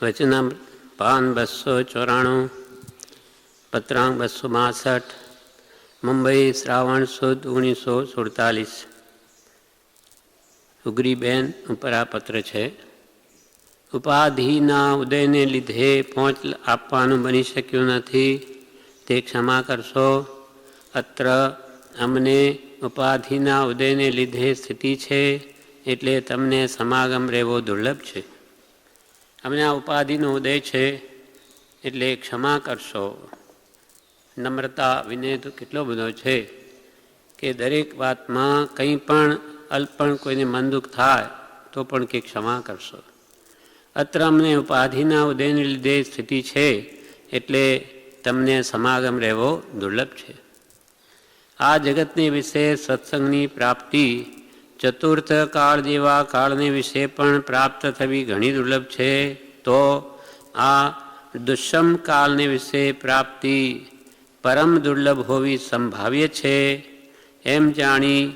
વચનામ પાન 294, પત્રાંક 262, મુંબઈ શ્રાવણ સુદ 1947. ઉગરીબેન ઉપર આ પત્ર છે. ઉપાધિના ઉદયને લીધે પહોંચ આપવાનું બની શક્યું નથી, તે ક્ષમા કરશો. અત્ર અમને ઉપાધિના ઉદયને લીધે સ્થિતિ છે, એટલે તમને સમાગમ રહેવો દુર્લભ છે. અમને આ ઉપાધિનો ઉદય છે એટલે ક્ષમા કરશો. નમ્રતા વિનય તો કેટલો બધો છે કે દરેક વાતમાં કંઈ પણ અલ્પણ કોઈને મન દુઃખ થાય તો પણ કે ક્ષમા કરશો. અત્ર અમને ઉપાધિના ઉદયને લીધે સ્થિતિ છે એટલે તમને સમાગમ રહેવો દુર્લભ છે. આ જગતને વિશે સત્સંગની પ્રાપ્તિ ચતુર્થ કાળ જેવા કાળને વિશે પણ પ્રાપ્ત થવી ઘણી દુર્લભ છે. તો આ દુષ્મ કાળને વિશે પ્રાપ્તિ પરમ દુર્લભ હોવી સંભાવ્ય છે. એમ જાણી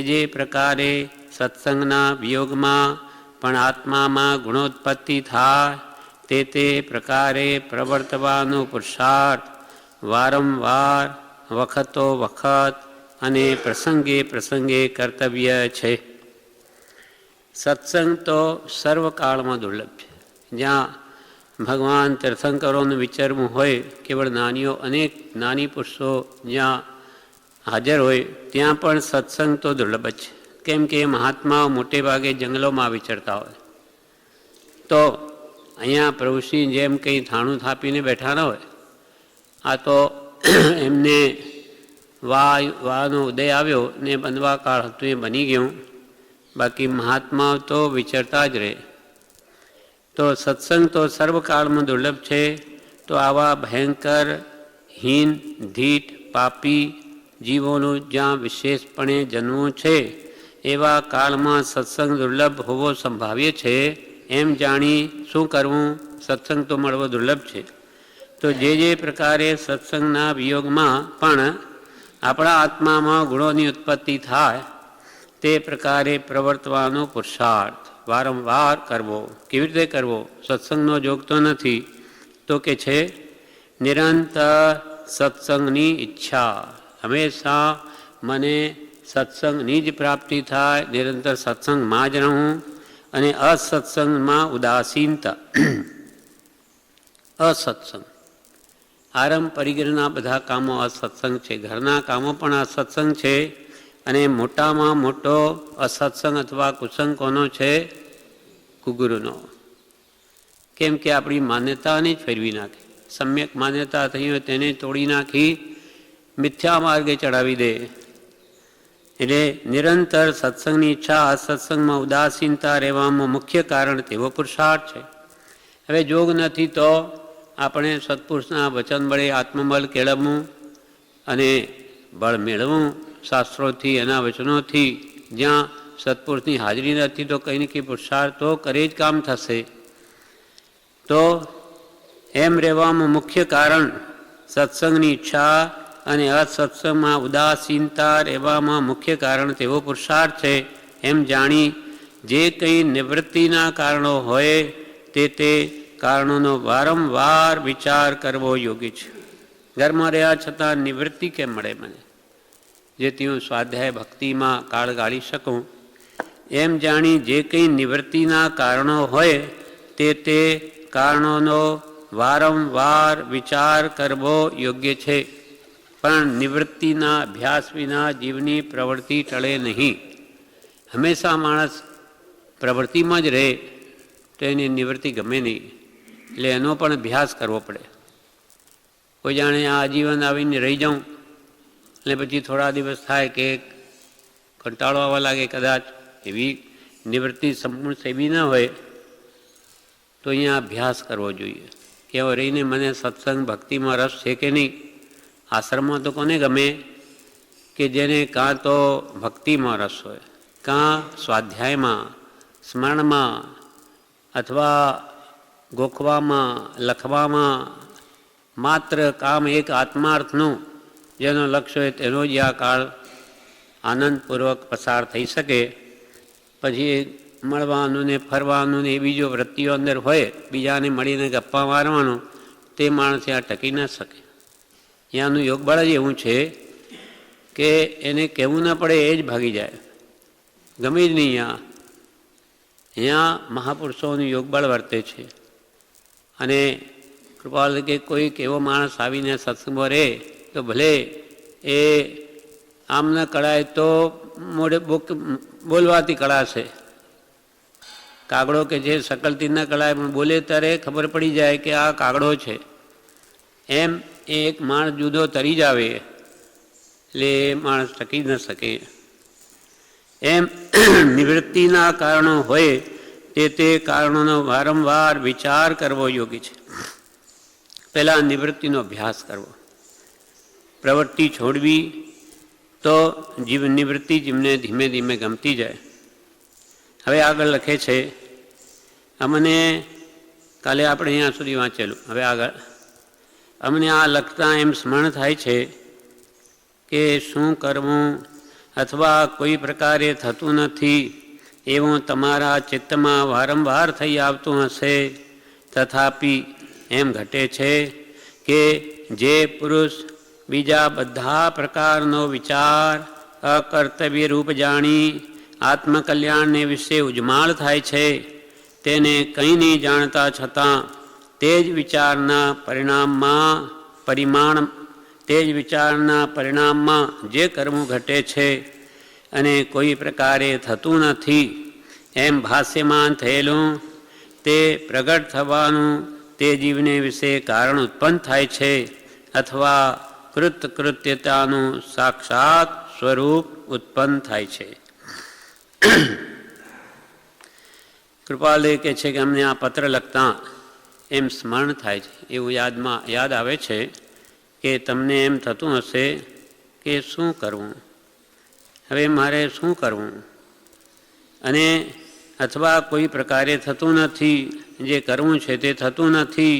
જે પ્રકારે સત્સંગના વિયોગમાં પણ આત્મામાં ગુણોત્પત્તિ થાય તે પ્રકારે પ્રવર્તવાનો પુરુષાર્થ વારંવાર વખતો વખત અને પ્રસંગે પ્રસંગે કર્તવ્ય છે. સત્સંગ તો સર્વકાળમાં દુર્લભ છે. જ્યાં ભગવાન તીર્થંકરોનું વિચરવું હોય, કેવળ અનેક નાની પુરુષો જ્યાં હાજર હોય ત્યાં પણ સત્સંગ તો દુર્લભ જ છે. કેમ કે મહાત્માઓ મોટે ભાગે જંગલોમાં વિચરતા હોય, તો અહીંયા પ્રભુશ્રી જેમ કંઈ થાણું થાપીને બેઠા ન હોય. આ તો એમને વાનો ઉદય આવ્યો ને બનવા કાળ હતું એ બની ગયું. બાકી મહાત્માઓ તો વિચરતા જ રહે. તો સત્સંગ તો સર્વકાળમાં દુર્લભ છે. તો આવા ભયંકર હીન ધીટ પાપી જીવોનું જ્યાં વિશેષપણે જન્મવું છે એવા કાળમાં સત્સંગ દુર્લભ હોવો સંભાવ્ય છે. એમ જાણી શું કરવું? સત્સંગ તો મળવો દુર્લભ છે. તો જે પ્રકારે સત્સંગના વિયોગમાં પણ આપણા આત્મામાં ગુણોની ઉત્પત્તિ થાય તે પ્રકારે પ્રવર્તવાનો પુરુષાર્થ વારંવાર કરવો. કેવી રીતે કરવો? સત્સંગનો જોગ તો નથી, તો કે છે નિરંતર સત્સંગની ઈચ્છા. હંમેશા મને સત્સંગની જ પ્રાપ્તિ થાય, નિરંતર સત્સંગમાં જ રહું અને અસત્સંગમાં ઉદાસીનતા. અસત્સંગ આરંભ પરિગ્રહના બધા કામો અસત્સંગ છે. ઘરના કામો પણ અસત્સંગ છે. અને મોટામાં મોટો અસત્સંગ અથવા કુસંગ કોનો છે? કુગુરુનો. કેમ કે આપણી માન્યતાને જ ફેરવી નાખે. સમ્યક માન્યતા થઈ હોય તેને તોડી નાખી મિથ્યા માર્ગે ચડાવી દે. એટલે નિરંતર સત્સંગની ઈચ્છા, અસત્સંગમાં ઉદાસીનતા રહેવામાં મુખ્ય કારણ તેવો પુરુષાર્થ છે. હવે જોગ નથી તો આપણે સત્પુરુષના વચન બળે આત્મબળ કેળવવું અને બળ મેળવવું શાસ્ત્રોથી, એના વચનોથી. જ્યાં સત્પુરુષની હાજરી નથી તો કંઈ ને કંઈ પુરુષાર્થ તો કરે જ કામ થશે. તો એમ રહેવામાં મુખ્ય કારણ સત્સંગની ઈચ્છા અને અસત્સંગમાં ઉદાસીનતા રહેવામાં મુખ્ય કારણ તેવો પુરુષાર્થ છે. એમ જાણી જે કંઈ નિવૃત્તિના કારણો હોય તે કારણોનો વારંવાર વિચાર કરવો યોગ્ય છે. ઘરમાં રહ્યા છતાં નિવૃત્તિ કેમ મળે મને, જેથી હું સ્વાધ્યાય ભક્તિમાં કાળ ગાળી શકું. એમ જાણી જે કંઈ નિવૃત્તિના કારણો હોય તે કારણોનો વારંવાર વિચાર કરવો યોગ્ય છે. પણ નિવૃત્તિના અભ્યાસ વિના જીવની પ્રવૃત્તિ ટળે નહીં. હંમેશા માણસ પ્રવૃત્તિમાં જ રહે તો એની નિવૃત્તિ ગમે નહીં. એટલે એનો પણ અભ્યાસ કરવો પડે. કોઈ જાણે આ આજીવન આવીને રહી જાઉં એટલે પછી થોડા દિવસ થાય કે કંટાળો આવવા લાગે, કદાચ એવી નિવૃત્તિ સંપૂર્ણ સેવી ન હોય તો અહીંયા અભ્યાસ કરવો જોઈએ કે હવે રહીને મને સત્સંગ ભક્તિમાં રસ છે કે નહીં. આશ્રમમાં તો કોને ગમે કે જેને કાં તો ભક્તિમાં રસ હોય, કાં સ્વાધ્યાયમાં, સ્મરણમાં, અથવા ગોખવામાં, લખવામાં. માત્ર કામ એક આત્માર્થનું જેનો લક્ષ્ય હોય તેનો જ આ કાળ આનંદપૂર્વક પસાર થઈ શકે. પછી મળવાનું ને ફરવાનું ને એવી જો વૃત્તિઓ અંદર હોય, બીજાને મળીને ગપ્પા મારવાનો, તે માણસ ત્યાં ટકી ન શકે. ત્યાંનું યોગબળ જ એવું છે કે એને કહેવું ના પડે એ જ ભાગી જાય, ગમે જ નહીં. અહીંયા મહાપુરુષોનું યોગબળ વર્તે છે. અને કૃપાલ કે કોઈક એવો માણસ આવીને સત્સંગમાં રહે તો ભલે એ આમ ન કળાય તો મોઢે બોલવાથી કળાશે. કાગડો કે જે સકલથી ન કળાય પણ બોલે ત્યારે ખબર પડી જાય કે આ કાગડો છે. એમ એ એક માણસ જુદો તરી જ આવે એટલે એ માણસ ટકી ન શકે. એમ નિવૃત્તિના કારણો હોય તે કારણોનો વારંવાર વિચાર કરવો યોગી છે. પહેલાં નિવૃત્તિનો અભ્યાસ કરવો, પ્રવૃત્તિ છોડવી તો નિવૃત્તિ જીવને ધીમે ધીમે ગમતી જાય. હવે આગળ લખે છે, અમને કાલે આપણે અહીંયા સુધી વાંચેલું, હવે આગળ અમને આ લખતા એમ સ્મરણ થાય છે કે શું કરવું અથવા કોઈ પ્રકારે થતું નથી એવું તમારા ચિત્તમાં વારંવાર થઈ આવતું હશે. તથાપિ એમ ઘટે છે કે જે પુરુષ બીજા બધા પ્રકારનો વિચાર અકર્તવ્ય રૂપ જાણી આત્મકલ્યાણને વિશે ઉજમાળ થાય છે, તેને કંઈ નહીં જાણતા છતાં તે જ વિચારના પરિણામમાં જે કરવું ઘટે છે અને કોઈ પ્રકારે થતું નથી એમ ભાષ્યમાન થયેલું તે પ્રગટ થવાનું તે જીવને વિશે કારણ ઉત્પન્ન થાય છે અથવા કૃત્યતાનું સાક્ષાત સ્વરૂપ ઉત્પન્ન થાય છે. કૃપાલે કહે છે કે અમને આ પત્ર લખતા એમ સ્મરણ થાય છે, એવું યાદ આવે છે કે તમને એમ થતું હશે કે શું કરવું, હવે મારે શું કરવું, અને અથવા કોઈ પ્રકારે થતું નથી, જે કરવું છે તે થતું નથી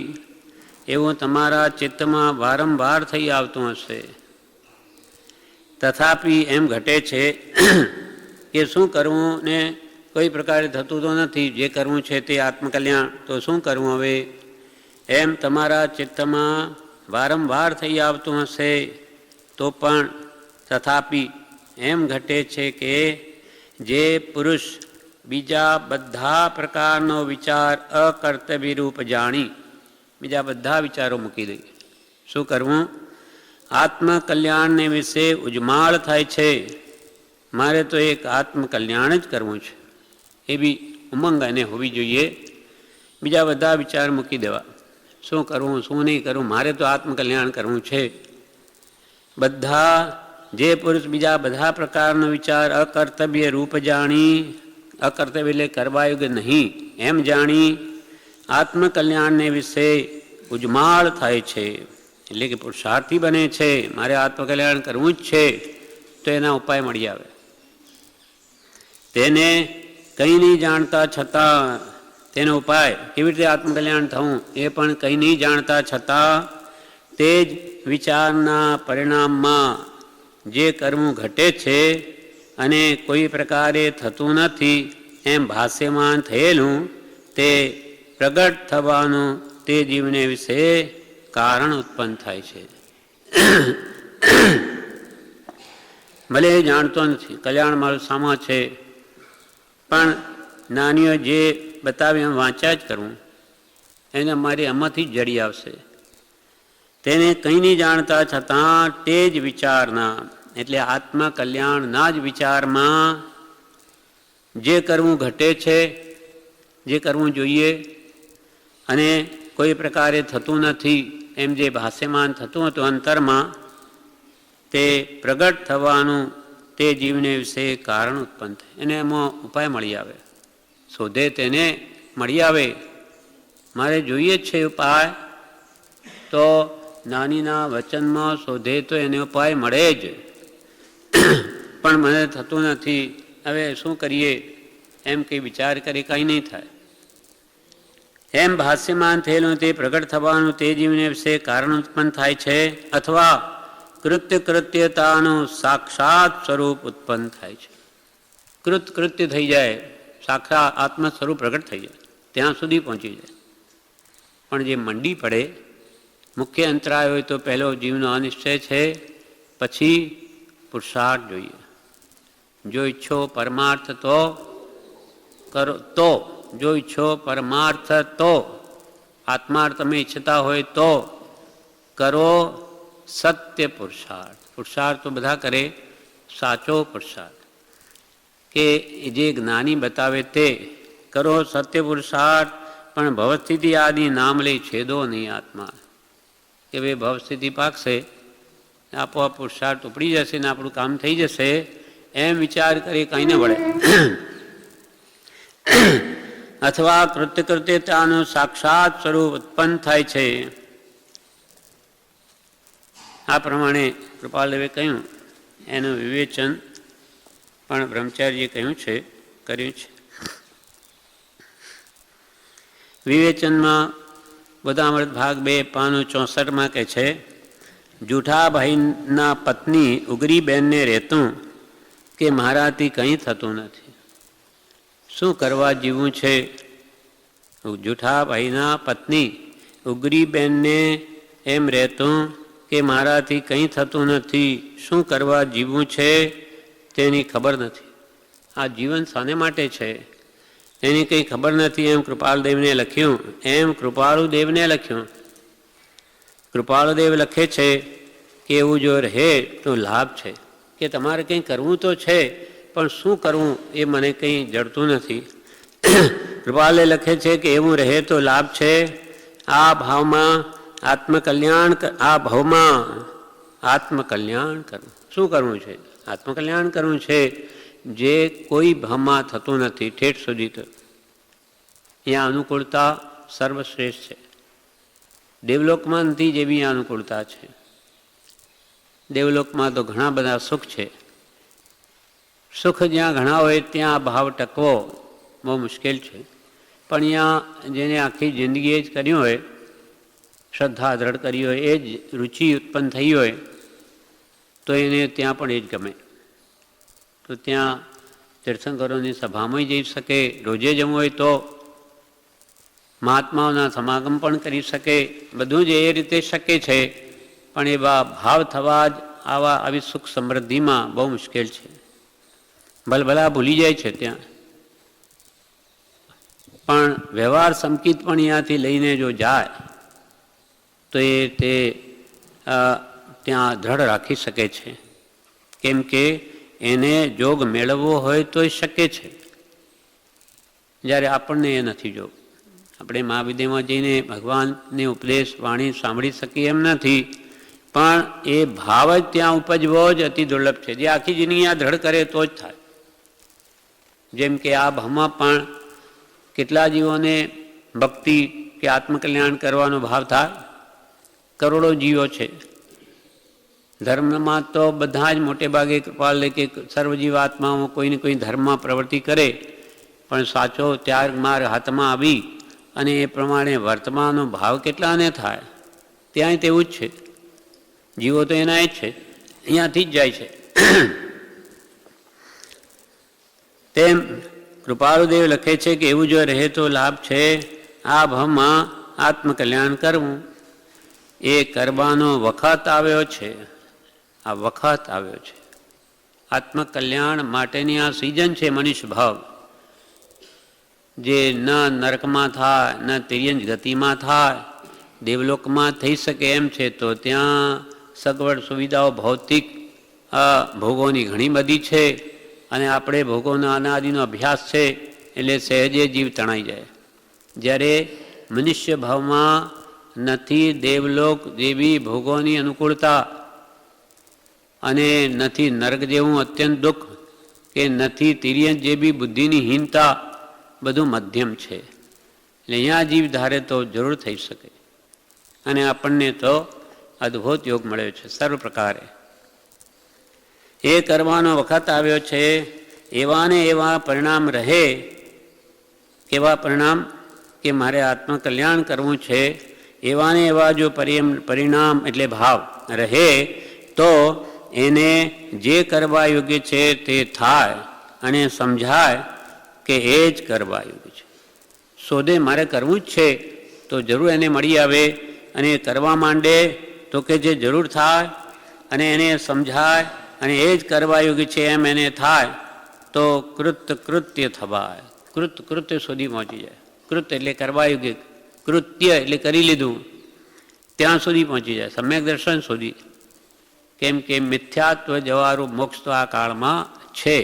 એવું તમારા ચિત્તમાં વારંવાર થઈ આવતું હશે. તથાપિ એમ ઘટે છે કે શું કરવું ને કોઈ પ્રકારે થતું તો નથી, જે કરવું છે તે આત્મકલ્યાણ, તો શું કરવું હવે, એમ તમારા ચિત્તમાં વારંવાર થઈ આવતું હશે. તો પણ તથાપિ એમ ઘટે છે કે જે પુરુષ બીજા બધા પ્રકારનો વિચાર અકર્તવ્ય રૂપ જાણી, બીજા બધા વિચારો મૂકી દઈએ, શું કરવું, આત્મકલ્યાણને વિશે ઉજમાળ થાય છે. મારે તો એક આત્મકલ્યાણ જ કરવું છે એવી ઉમંગ એને હોવી જોઈએ. બીજા બધા વિચાર મૂકી દેવા, શું કરવું શું નહીં કરવું, મારે તો આત્મકલ્યાણ કરવું છે. બધા જે પુરુષ બીજા બધા પ્રકારનો વિચાર અકર્તવ્ય રૂપ જાણી, અકર્તવ્ય એટલે કરવા યોગ્ય નહીં એમ જાણી આત્મકલ્યાણને વિશે ઉજમાળ થાય છે, એટલે કે પુરુષાર્થી બને છે, મારે આત્મકલ્યાણ કરવું જ છે, તો એના ઉપાય મળી આવે. તેને કંઈ નહીં જાણતા છતાં તેનો ઉપાય કેવી રીતે આત્મકલ્યાણ થવું એ પણ કંઈ નહીં જાણતા છતાં તે જ વિચારના પરિણામમાં જે કરવું ઘટે છે અને કોઈ પ્રકારે થતું નથી એમ ભાષ્યમાન થયેલું તે પ્રગટ થવાનું તે જીવને વિશે કારણ ઉત્પન્ન થાય છે. ભલે જાણતો નથી કલ્યાણ મારું સામા છે, પણ નાનીઓ જે બતાવી એમ વાંચ્યા જ કરવું, એને મારી આમાંથી જ જડી આવશે. તેને કંઈ નહીં જાણતા છતાં તે જ વિચારના એટલે આત્મકલ્યાણના જ વિચારમાં જે કરવું ઘટે છે, જે કરવું જોઈએ અને કોઈ પ્રકારે થતું નથી એમ જે ભાષ્યમાન થતું હતું અંતરમાં, તે પ્રગટ થવાનું તે જીવને વિશે કારણ ઉત્પન્ન થાય, એને એમાં ઉપાય મળી આવે, શોધે તેને મળી આવે. મારે જોઈએ જ છે ઉપાય, તો નાનીના વચનમાં શોધે તો એને ઉપાય મળે જ, પણ મને થતું નથી, હવે શું કરીએ એમ કંઈ વિચાર કરી કંઈ નહીં થાય. એમ ભાષ્યમાન થયેલું તે પ્રગટ થવાનું તે જીવને વિશે કારણ ઉત્પન્ન થાય છે અથવા કૃત્યતાનું સાક્ષાત સ્વરૂપ ઉત્પન્ન થાય છે. કૃત્ય થઈ જાય, સાક્ષા આત્મ સ્વરૂપ પ્રગટ થઈ જાય, ત્યાં સુધી પહોંચી જાય. પણ જે મંડી પડે, મુખ્ય અંતરાય હોય તો પહેલો જીવનો અનિશ્ચય છે, પછી પુરુષાર્થ જોઈએ. જો ઈચ્છો પરમાર્થ તો કરો, તો જો ઈચ્છો પરમાર્થ તો આત્માર્થ તમે ઈચ્છતા હોય તો કરો સત્ય પુરુષાર્થ. પુરુષાર્થ તો બધા કરે, સાચો પુરુષાર્થ કે જે જ્ઞાની બતાવે તે કરો સત્ય પુરુષાર્થ. પણ ભવસ્થિતિ આદિ નામ લઈ છેદો નહીં આત્મા, કે ભાઈ ભવસ્થિતિ પાકશે, આપોઆપ પુરુષાર્થ ઉપડી જશે ને આપણું કામ થઈ જશે, એમ વિચાર કરી કંઈ ન વળે. અથવા કૃત્યકૃત્યતાનું સાક્ષાત સ્વરૂપ ઉત્પન્ન થાય છે. આ પ્રમાણે કૃપાલદેવે કહ્યું, એનું વિવેચન પણ બ્રહ્મચારીએ કહ્યું છે, કર્યું છે. વિવેચનમાં બુદ્ધામૃત ભાગ 2 પાનું 64 કહે છે, જૂઠા ભાઈના પત્ની ઉગરીબેનને રહેતું કે મારાથી કંઈ થતું નથી, શું કરવા જીવવું છે? જૂઠા ભાઈના પત્ની ઉગરીબેનને એમ રહેતું કે મારાથી કંઈ થતું નથી, શું કરવા જીવવું છે તેની ખબર નથી. આ જીવન શાને માટે છે એની કંઈ ખબર નથી, એમ કૃપાલદેવને લખ્યું. એમ કૃપાલુદેવને લખ્યું. કૃપાલુદેવ લખે છે કે એવું જો રહે તો લાભ છે, કે તમારે કંઈ કરવું તો છે, પણ શું કરવું એ મને કંઈ જડતું નથી. કૃપાલે લખે છે કે એવું રહે તો લાભ છે. આ ભાવમાં આત્મકલ્યાણ, આ ભાવમાં આત્મકલ્યાણ કરવું. શું કરવું છે? આત્મકલ્યાણ કરવું છે, જે કોઈ ભાવમાં થતું નથી ઠેઠ સુધી. તો અહીંયા અનુકૂળતા સર્વશ્રેષ્ઠ છે. દેવલોકમાં નથી જેવી અનુકૂળતા છે. દેવલોકમાં તો ઘણા બધા સુખ છે. સુખ જ્યાં ઘણા હોય ત્યાં ભાવ ટકવો બહુ મુશ્કેલ છે. પણ અહીંયા જેને આખી જિંદગી જ કર્યું હોય, શ્રદ્ધા દ્રઢ કરી હોય, એ જ રુચિ ઉત્પન્ન થઈ હોય, તો એને ત્યાં પણ એ જ ગમે. તો ત્યાં તીર્થંકરોની સભામાં જઈ શકે, રોજે જમવું હોય તો મહાત્માઓના સમાગમ પણ કરી શકે, બધું જ એ રીતે શક્ય છે. પણ એવા ભાવ થવા જ આવી સુખ સમૃદ્ધિમાં બહુ મુશ્કેલ છે. ભલભલા ભૂલી જાય છે ત્યાં. પણ વ્યવહાર સંકિત પણ અહીંયાથી લઈને જો જાય તો એ તે ત્યાં દ્રઢ રાખી શકે છે. કેમ કે એને જોગ મેળવવો હોય તો એ શક્ય છે, જ્યારે આપણને એ નથી જોગ. આપણે મહાવિદ્યામાં જઈને ભગવાનની ઉપદેશ વાણી સાંભળી શકીએ એમ નથી, પણ એ ભાવ જ ત્યાં ઉપજવો જ અતિ દુર્લભ છે. જે આખી જિંદગી આ દ્રઢ કરે તો જ થાય. જેમ કે આ ભાવમાં પણ કેટલા જીવોને ભક્તિ કે આત્મકલ્યાણ કરવાનો ભાવ થાય? કરોડો જીવો છે. ધર્મમાં તો બધા જ મોટે ભાગે કૃપાલ કે સર્વજીવ આત્માઓ કોઈને કોઈ ધર્મમાં પ્રવૃત્તિ કરે, પણ સાચો ત્યાગ માર્ગ હાથમાં આવી અને એ પ્રમાણે વર્તમાનનો ભાવ કેટલાને થાય? ત્યાંય તેવું જ છે. જીવો તો એના જ છે, અહીંયાથી જ જાય છે. તેમ કૃપાલુદેવ લખે છે કે એવું જો રહે તો લાભ છે. આ ભાવમાં આત્મકલ્યાણ કરવું એ કરવાનો વખત આવ્યો છે. આ વખત આવ્યો છે. આત્મકલ્યાણ માટેની આ સિઝન છે મનુષ્ય ભાવ, જે ન નરકમાં થાય, ન તિર્યંજ ગતિમાં થાય, દેવલોકમાં થઈ શકે એમ છે. તો ત્યાં સગવડ સુવિધાઓ ભૌતિક ભોગોની ઘણી બધી છે, અને આપણે ભોગોનો અનાદિનો અભ્યાસ છે, એટલે સહેજે જીવ તણાઈ જાય. જ્યારે મનુષ્ય ભાવમાં નથી દેવલોક જેવી ભોગોની અનુકૂળતા, અને નથી નરક જેવું અત્યંત દુઃખ, કે નથી તિર્યંજ જેવી બુદ્ધિની હીનતા, બધું મધ્યમ છે. એટલે અહીંયા જીવ ધારે તો જરૂર થઈ શકે. અને આપણને તો અદ્ભુત યોગ મળ્યો છે સર્વ પ્રકારે. એ કરવાનો વખત આવ્યો છે. એવા ને એવા પરિણામ રહે. કેવા પરિણામ? કે મારે આત્મકલ્યાણ કરવું છે, એવા ને એવા જો પરિણામ એટલે ભાવ રહે, તો એને જે કરવા યોગ્ય છે તે થાય અને સમજાય કે એ જ કર્મયુગ છે. શોધે મારે કરવું જ છે તો જરૂર એને મળી આવે અને એ કરવા માંડે તો કે જે જરૂર થાય અને એને સમજાય અને એ જ કર્મયુગ છે એમ એને થાય તો કૃત્ય થવાય. કૃત્ય સુધી પહોંચી જાય. કૃત એટલે કર્મયુગ, કૃત્ય એટલે કરી લીધું, ત્યાં સુધી પહોંચી જાય, સમ્યક દર્શન સુધી. કેમ કે મિથ્યાત્વ જવારું મોક્ષ તો આ કાળમાં છે.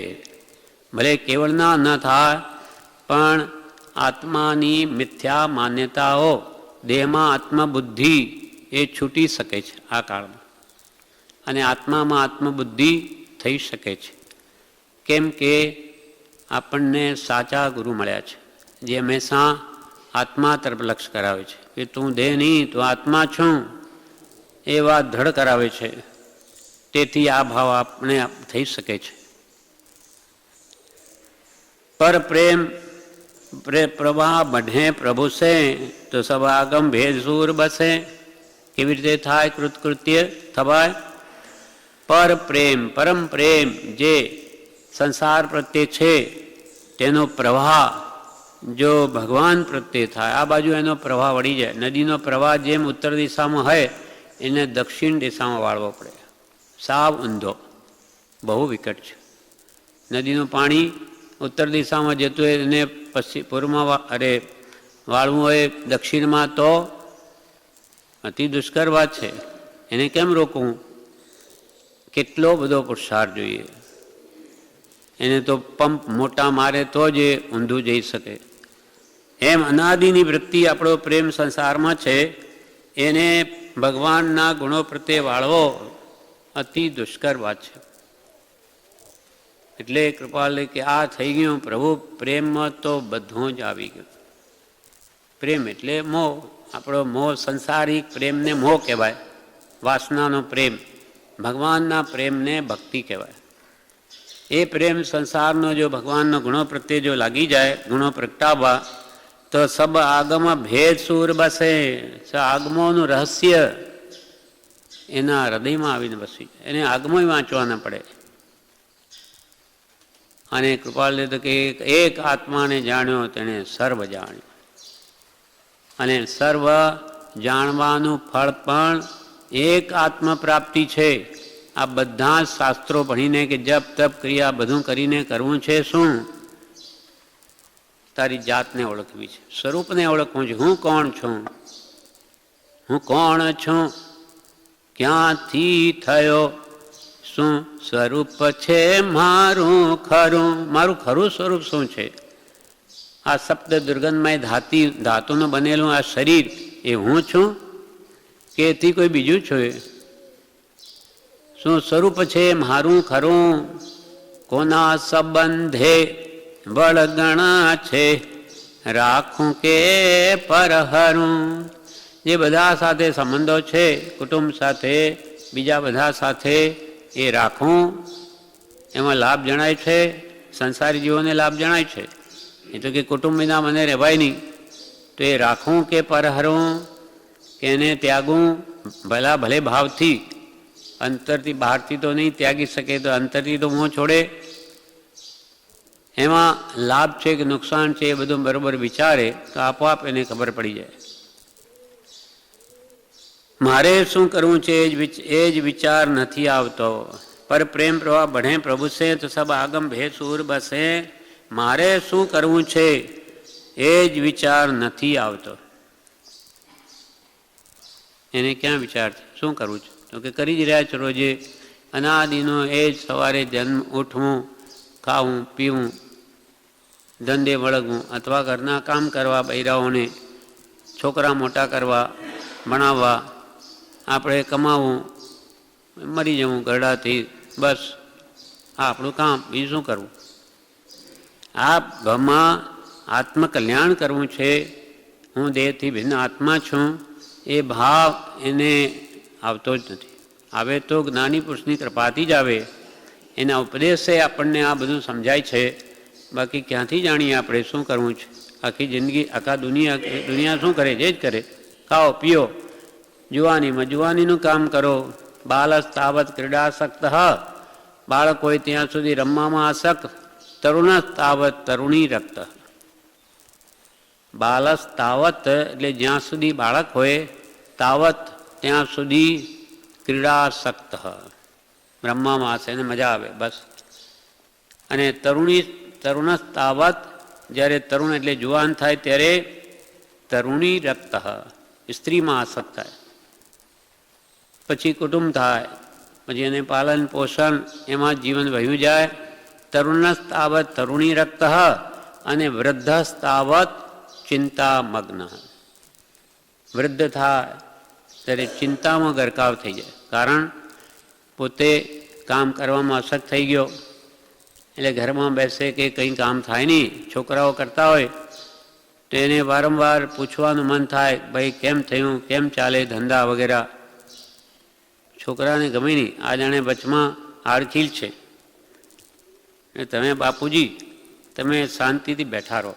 ભલે કેવળના ન થાય પણ આત્માની મિથ્યા માન્યતાઓ દેહમાં આત્મબુદ્ધિ એ છૂટી શકે છે આ કાળમાં, અને આત્મામાં આત્મબુદ્ધિ થઈ શકે છે. કેમ કે આપણને સાચા ગુરુ મળ્યા છે જે હંમેશા આત્મા તરફ લક્ષ્ય કરાવે છે કે તું દેહ નહીં, તું આત્મા છું, એ વાત દ્રઢ કરાવે છે. તેથી આ ભાવ આપણે થઈ શકે છે. પર પ્રેમ પ્રવાહ બઢે પ્રભુ સે તો સવાગમ ભેદ સૂર બસે. કેવી રીતે થાય કૃત્ય થવાય? પર પ્રેમ, પરમ પ્રેમ જે સંસાર પ્રત્યે છે તેનો પ્રવાહ જો ભગવાન પ્રત્યે થાય, આ બાજુ એનો પ્રવાહ વળી જાય. નદીનો પ્રવાહ જેમ ઉત્તર દિશામાં હોય એને દક્ષિણ દિશામાં વાળવો પડે, સાવ ઊંધો, બહુ વિકટ છે. નદીનું પાણી ઉત્તર દિશામાં જતું હોય એને પશ્ચિમ પૂર્વમાં વાળવું હોય દક્ષિણમાં તો અતિ દુષ્કર વાત છે. એને કેમ રોકવું? કેટલો બધો પુરુષાર્થ જોઈએ. એને તો પંપ મોટા મારે તો જ એ ઊંધું જઈ શકે. એમ અનાદિની વૃત્તિ આપણો પ્રેમ સંસારમાં છે એને ભગવાનના ગુણો પ્રત્યે વાળવો અતિ દુષ્કર વાત છે. એટલે કૃપાલે કે આ થઈ ગયું પ્રભુ પ્રેમમાં તો બધું જ આવી ગયું. પ્રેમ એટલે મોહ. આપણો મોહ સંસારિક પ્રેમને મોહ કહેવાય, વાસનાનો પ્રેમ. ભગવાનના પ્રેમને ભક્તિ કહેવાય. એ પ્રેમ સંસારનો જો ભગવાનનો ગુણો પ્રત્યે જો લાગી જાય, ગુણો પ્રગટાવવા, તો સબ આગમ ભેદ સૂર બસે. આગમોનું રહસ્ય એના હૃદયમાં આવીને બસી જાય. એને આગમોય વાંચવા ન પડે. અને કૃપાલે તો કે એક આત્માને જાણ્યો તેણે સર્વ જાણ્યો. અને સર્વ જાણવાનું ફળ પણ એક આત્મ પ્રાપ્તિ છે. આ બધા શાસ્ત્રો ભણીને કે જપ તપ ક્રિયા બધું કરીને કરવું છે શું? તારી જાતને ઓળખવી છે, સ્વરૂપને ઓળખવું છે. હું કોણ છું? હું કોણ છું? ક્યાંથી થયો? શું સ્વરૂપ છે મારું ખરું? મારું ખરું સ્વરૂપ શું છે? આ સપ્ત દુર્ગંધમય ધાતુનું બનેલું આ શરીર એ હું છું કે એથી કોઈ બીજું છે? શું સ્વરૂપ છે મારું ખરું? કોના સંબંધે વળગણા છે રાખું કે પરહરું? જે બધા સાથે સંબંધો છે, કુટુંબ સાથે, બીજા બધા સાથે, એ રાખું એમાં લાભ જણાય છે. સંસારી જીવોને લાભ જણાય છે. એ તો કે કુટુંબ વિના મને રહેવાય નહીં, તો એ રાખું કે પરહરું, કે એને ત્યાગું ભલે ભાવથી, અંતરથી, બહારથી તો નહીં ત્યાગી શકે, તો અંતરથી તો મોં છોડે. એમાં લાભ છે કે નુકસાન છે એ બધું બરાબર વિચારે તો આપોઆપ એને ખબર પડી જાય. મારે શું કરવું છે એ જ વિચાર નથી આવતો. પર પ્રેમ પ્રવાહ બઢે પ્રભુ સે તો સબ આગમ ભેદ સૂર બસે. મારે શું કરવું છે એ જ વિચાર નથી આવતો. એને ક્યાં વિચાર છે? શું કરવું છે? તો કે કરી જ રહ્યા છો રોજે અનાદિનો એ જ સવારે જન્મ, ઉઠવું, ખાવું, પીવું, ધંધે વળગવું, અથવા ઘરના કામ કરવા, બૈરાઓને છોકરા મોટા કરવા, ભણાવવા, આપણે કમાવું, મરી જવું ગરડાથી, બસ આ આપણું કામ. બીજું શું કરવું? આ ભમાં આત્મકલ્યાણ કરવું છે. હું દેહથી ભિન્ન આત્મા છું એ ભાવ એને આવતો જ નથી. આવે તો જ્ઞાની પુરુષની કૃપાથી જ આવે. એના ઉપદેશે આપણને આ બધું સમજાય છે. બાકી ક્યાંથી જાણીએ આપણે શું કરવું છે? આખી જિંદગી, આખા દુનિયા શું કરે? જે જ કરે. ખાઓ પીઓ, જુવાનીમાં જુવાનીનું કામ કરો. બાલસ તાવત ક્રીડાસક્ત. બાળક હોય ત્યાં સુધી રમવામાં આસક્ત, તરુણસ્તાવત તરુણી રક્ત. બાલસ્તાવત એટલે જ્યાં સુધી બાળક હોય, તાવત ત્યાં સુધી ક્રીડાસક્ત, રમવામાં હશે એને મજા આવે બસ. અને તરુણસ્તાવત જ્યારે તરુણ એટલે જુવાન થાય ત્યારે તરુણી રક્ત, સ્ત્રીમાં આસક્ત થાય. પછી કુટુંબ થાય, પછી એને પાલન પોષણ એમાં જીવન વહ્યું જાય. તરુણસ્તાવત તરુણી રક્ત અને વૃદ્ધસ્તાવત ચિંતામગ્ન. વૃદ્ધ થાય ત્યારે ચિંતામાં ગરકાવ થઈ જાય, કારણ પોતે કામ કરવામાં અશક્ત થઈ ગયો એટલે ઘરમાં બેસે કે કંઈ કામ થાય નહીં. છોકરાઓ કરતા હોય તો એને વારંવાર પૂછવાનું મન થાય, ભાઈ કેમ થયું, કેમ ચાલે ધંધા વગેરે. છોકરાને ગમે નહીં, આ જાણે વચમાં આડખીલ છે. તમે બાપુજી તમે શાંતિથી બેઠા રહો,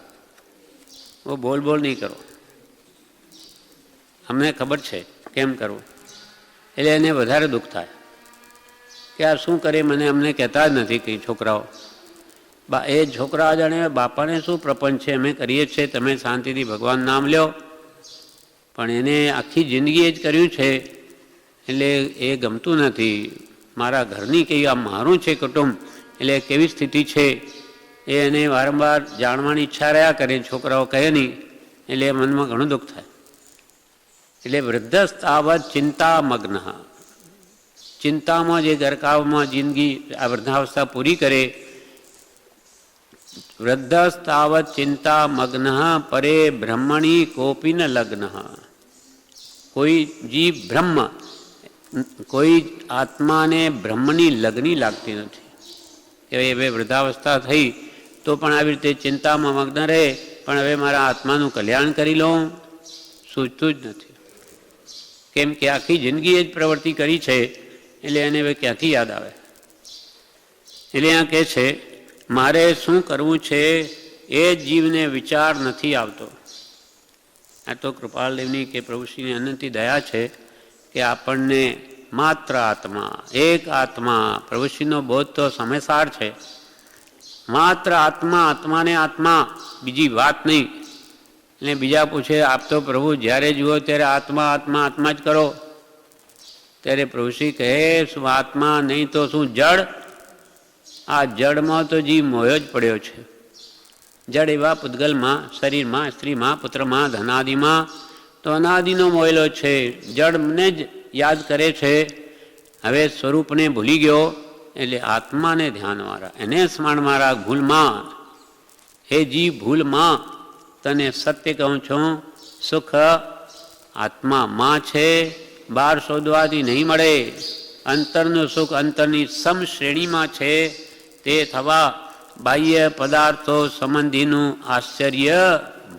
બોલ નહીં કરો, અમને ખબર છે કેમ કરવું. એટલે એને વધારે દુઃખ થાય કે આ શું કરે, મને અમને કહેતા જ નથી કંઈ છોકરાઓ. એ છોકરા જાણે બાપાને શું પ્રપંચ છે, અમે કરીએ છીએ, તમે શાંતિથી ભગવાન નામ લ્યો. પણ એને આખી જિંદગી એ જ કર્યું છે એટલે એ ગમતું નથી. મારા ઘરની કંઈ આ મારું છે કુટુંબ, એટલે કેવી સ્થિતિ છે એ એને વારંવાર જાણવાની ઈચ્છા રહ્યા કરે. છોકરાઓ કહે નહીં એટલે મનમાં ઘણું દુઃખ થાય. એટલે વૃદ્ધસ્તાવત ચિંતામગ્ન, ચિંતામાં જે ગરકાવમાં જિંદગી આ વૃદ્ધાવસ્થા પૂરી કરે. વૃદ્ધસ્તાવત ચિંતામગ્ન પરે બ્રહ્મણી કોપી ન લગ્ન. કોઈ જીવ બ્રહ્મ, કોઈ આત્માને બ્રહ્મની લગ્ની લાગતી નથી કે હવે વૃદ્ધાવસ્થા થઈ તો પણ આવી રીતે ચિંતામાં મગ્ન રહે, પણ હવે મારા આત્માનું કલ્યાણ કરી લઉં, સૂચતું જ નથી. કેમ કે આખી જિંદગી એ જ પ્રવૃત્તિ કરી છે એટલે એને હવે ક્યાંથી યાદ આવે. એટલે આ કહે છે મારે શું કરવું છે એ જીવને વિચાર નથી આવતો. આ તો કૃપાલદેવની કે પ્રભુશ્રીની અનંતી દયા છે કે આપણને માત્ર આત્મા, એક આત્મા, પ્રભુશ્રીનો બોધ તો સમયસાર છે. માત્ર આત્મા, આત્માને આત્મા, બીજી વાત નહીં. એટલે બીજા પૂછે આપ તો પ્રભુ જ્યારે જુઓ ત્યારે આત્મા આત્મા આત્મા જ કરો. ત્યારે પ્રભુશ્રી કહે શું આત્મા નહીં તો શું જડ? આ જડમાં તો જીવ મોયો જ પડ્યો છે. જડ એવા પૂતગલમાં, શરીરમાં, સ્ત્રીમાં, પુત્રમાં, ધનાદિમાં તો અનાદિનો મોયેલો છે. જડને જ યાદ કરે છે. હવે સ્વરૂપને ભૂલી ગયો એટલે આત્માને ધ્યાનવાળા, એને સ્મરણવાળા ભૂલમાં. હે જીવ ભૂલમાં તને સત્ય કહું છું, સુખ આત્મામાં છે, બહાર શોધવાથી નહીં મળે. અંતરનું સુખ અંતરની સમ શ્રેણીમાં છે. તે થવા બાહ્ય પદાર્થો સંબંધીનું આશ્ચર્ય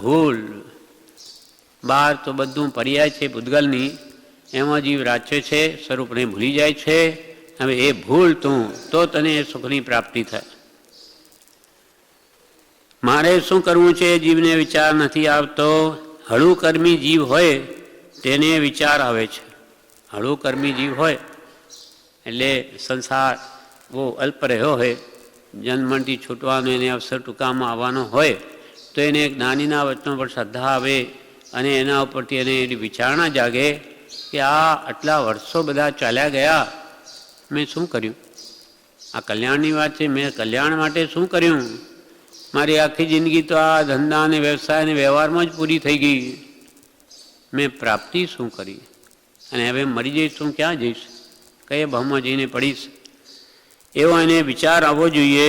ભૂલ. બહાર તો બધું પર્યાય છે પૂતગલની, એમાં જીવ રાજ્ય છે, સ્વરૂપને ભૂલી જાય છે. હવે એ ભૂલ તું તો તને સુખની પ્રાપ્તિ થાય. મારે શું કરવું છે જીવને વિચાર નથી આવતો. હળુ કર્મી જીવ હોય તેને વિચાર આવે છે. હળુ કર્મી જીવ હોય એટલે સંસાર બહુ અલ્પ રહ્યો હોય, જન્મથી છૂટવાનો એને અવસર ટૂંકામાં આવવાનો હોય તો એને જ્ઞાનીના વચનો પર શ્રદ્ધા આવે અને એના ઉપરથી એને એની વિચારણા જાગે કે આ આટલા વર્ષો બધા ચાલ્યા ગયા, મેં શું કર્યું? આ કલ્યાણની વાત છે, મેં કલ્યાણ માટે શું કર્યું? મારી આખી જિંદગી તો આ ધંધા અને વ્યવસાય અને વ્યવહારમાં જ પૂરી થઈ ગઈ. મેં પ્રાપ્તિ શું કરી? અને હવે મરી જઈશ, શું ક્યાં જઈશ? કઈ ભાવમાં જઈને પડીશ? એવો એને વિચાર આવવો જોઈએ.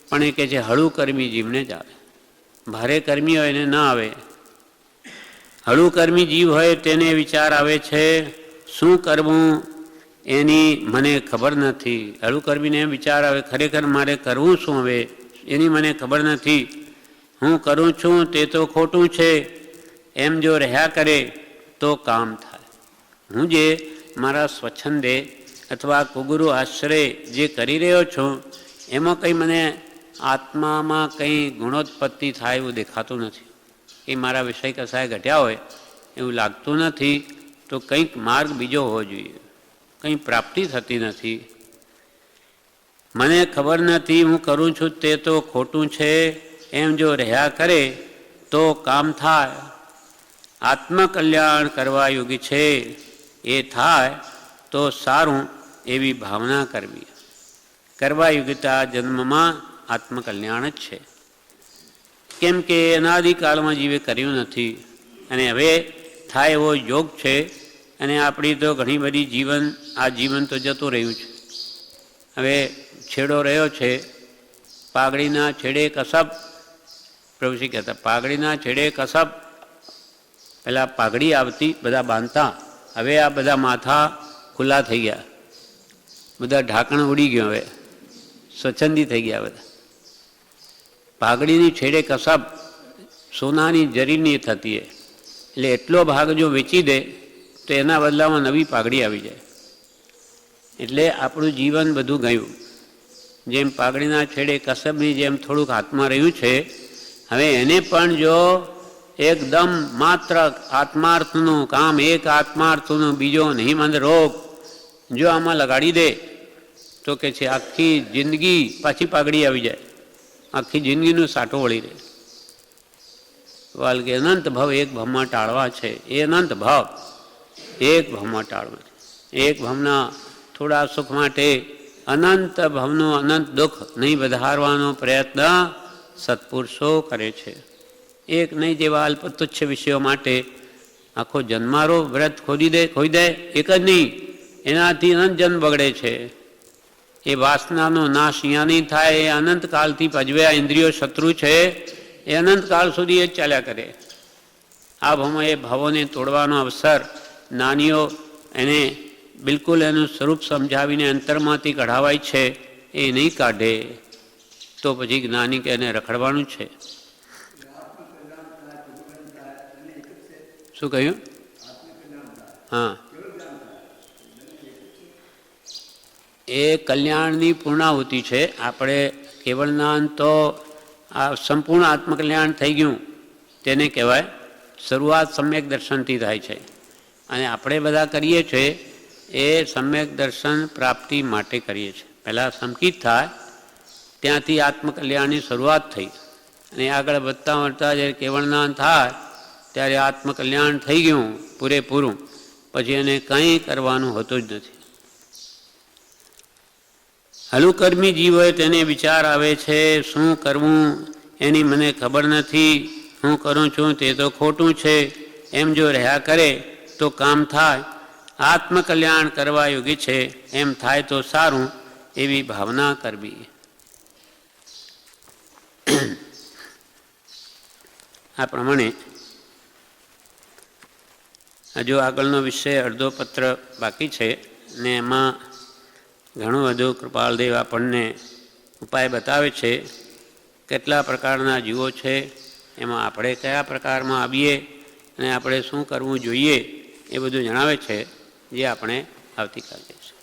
પણ એ કહે છે હળુ કર્મી જીવને જ આવે, ભારે કર્મી હોય એને ના આવે. હળુ કર્મી જીવ હોય તેને વિચાર આવે છે શું કરવું એની મને ખબર નથી. હળુ કર્મીને વિચાર આવે ખરેખર મારે કરવું શું હવે એની મને ખબર નથી. હું કરું છું તે તો ખોટું છે. એમ જો રહ્યા કરે તો કામ થાય. હું જે મારા સ્વચ્છંદે અથવા કુગુરુ આશ્રય જે કરી રહ્યો છું એમાં કંઈ મને આત્મામાં કંઈ ગુણોત્પત્તિ થાય એવું દેખાતું નથી. એ મારા વિષય કસાય ઘટ્યા હોય એવું લાગતું નથી. તો કંઈક માર્ગ બીજો હોવો જોઈએ. કંઈ પ્રાપ્તિ થતી નથી. મને ખબર નથી, હું કરું છું તે તો ખોટું છે, એમ જો રહ્યા કરે તો કામ થાય. આત્મકલ્યાણ કરવા યોગી છે, એ થાય તો સારું એવી ભાવના કરવી. કરવા યોગ્યતા જન્મમાં આત્મકલ્યાણ જ છે. કેમ કે અનાદિકાળમાં જીવે કર્યું નથી અને હવે થાય એવો યોગ છે. અને આપણી તો ઘણી બધી આ જીવન તો જતું રહ્યું છે. હવે છેડો રહ્યો છે. પાઘડીના છેડે કસબ, પ્રભુશ્રી કહેતા પાઘડીના છેડે કસબ. પહેલાં પાઘડી આવતી, બધા બાંધતા. હવે આ બધા માથા ખુલ્લા થઈ ગયા, બધા ઢાંકણ ઉડી ગયું, હવે સ્વચ્છંદી થઈ ગયા બધા. પાઘડીની છેડે કસબ સોનાની જરીની થતી એ, એટલે એટલો ભાગ જો વેચી દે તો એના બદલામાં નવી પાઘડી આવી જાય. એટલે આપણું જીવન બધું ગયું. જેમ પાઘડીના છેડે કસબની જેમ થોડુંક હાથમાં રહ્યું છે, હવે એને પણ જો એકદમ માત્ર આત્માર્થનું કામ, એક આત્માર્થનું, બીજો નહીં મંદ રોગ જો આમાં લગાડી દે તો કે છે આખી જિંદગી પાછી પાઘડી આવી જાય, આખી જિંદગીનું સાટો વળી રહે. વાલ કે અનંત ભાવ એક ભાવમાં ટાળવા છે. એ અનંત ભાવ એક ભાવમાં ટાળવા છે. એક ભાવના થોડા સુખ માટે અનંત ભાવનું અનંત દુઃખ નહીં વધારવાનો પ્રયત્ન સત્પુરુષો કરે છે. એક નહીં જેવા અલ્પ તુચ્છ વિષયો માટે આખો જન્મારો વ્રત ખોઈ દે. એક જ નહીં, એનાથી અનંત જન્મ બગડે છે. એ વાસનાનો નાશ અહીંયા નહીં થાય. એ અનંતકાળથી પજવ્યા ઇન્દ્રિયો શત્રુ છે, એ અનંતકાળ સુધી એ જ ચાલ્યા કરે. આ ભાવમાં એ ભાવોને તોડવાનો અવસર જ્ઞાનીઓ એને બિલકુલ એનું સ્વરૂપ સમજાવીને અંતરમાંથી કઢાવાય છે. એ નહીં કાઢે તો પછી જ્ઞાની કે એને રખડવાનું છે. શું કહ્યું? હા, એ કલ્યાણની પૂર્ણાહુતિ છે. આપણે કેવળ જ્ઞાન તો આ સંપૂર્ણ આત્મકલ્યાણ થઈ ગયું તેને કહેવાય. શરૂઆત સમ્યક દર્શનથી થાય છે અને આપણે બધા કરીએ છીએ એ સમ્યક દર્શન પ્રાપ્તિ માટે કરીએ છીએ. પહેલાં સંકિત થાય, ત્યાંથી આત્મકલ્યાણની શરૂઆત થઈ અને આગળ વધતા વધતા જ્યારે કેવળ જ્ઞાન થાય ત્યારે આત્મકલ્યાણ થઈ ગયું પૂરેપૂરું. પછી એને કંઈ કરવાનું હોતું જ નથી. હલુકર્મી જીવ હોય તેને વિચાર આવે છે શું કરવું એની મને ખબર નથી, હું કરું છું તે તો ખોટું છે, એમ જો રહ્યા કરે તો કામ થાય. આત્મકલ્યાણ કરવા યોગી છે, એમ થાય તો સારું એવી ભાવના કરવી. આ પ્રમાણે હજુ આગળનો વિષય અડધો પત્ર બાકી છે ને એમાં ઘણું બધું કૃપાલદેવ આપણને ઉપાય બતાવે છે. કેટલા પ્રકારના જીવો છે, એમાં આપણે કયા પ્રકારમાં આવીએ અને આપણે શું કરવું જોઈએ એ બધું જણાવે છે, જે આપણે આવતીકાલે જોઈશું.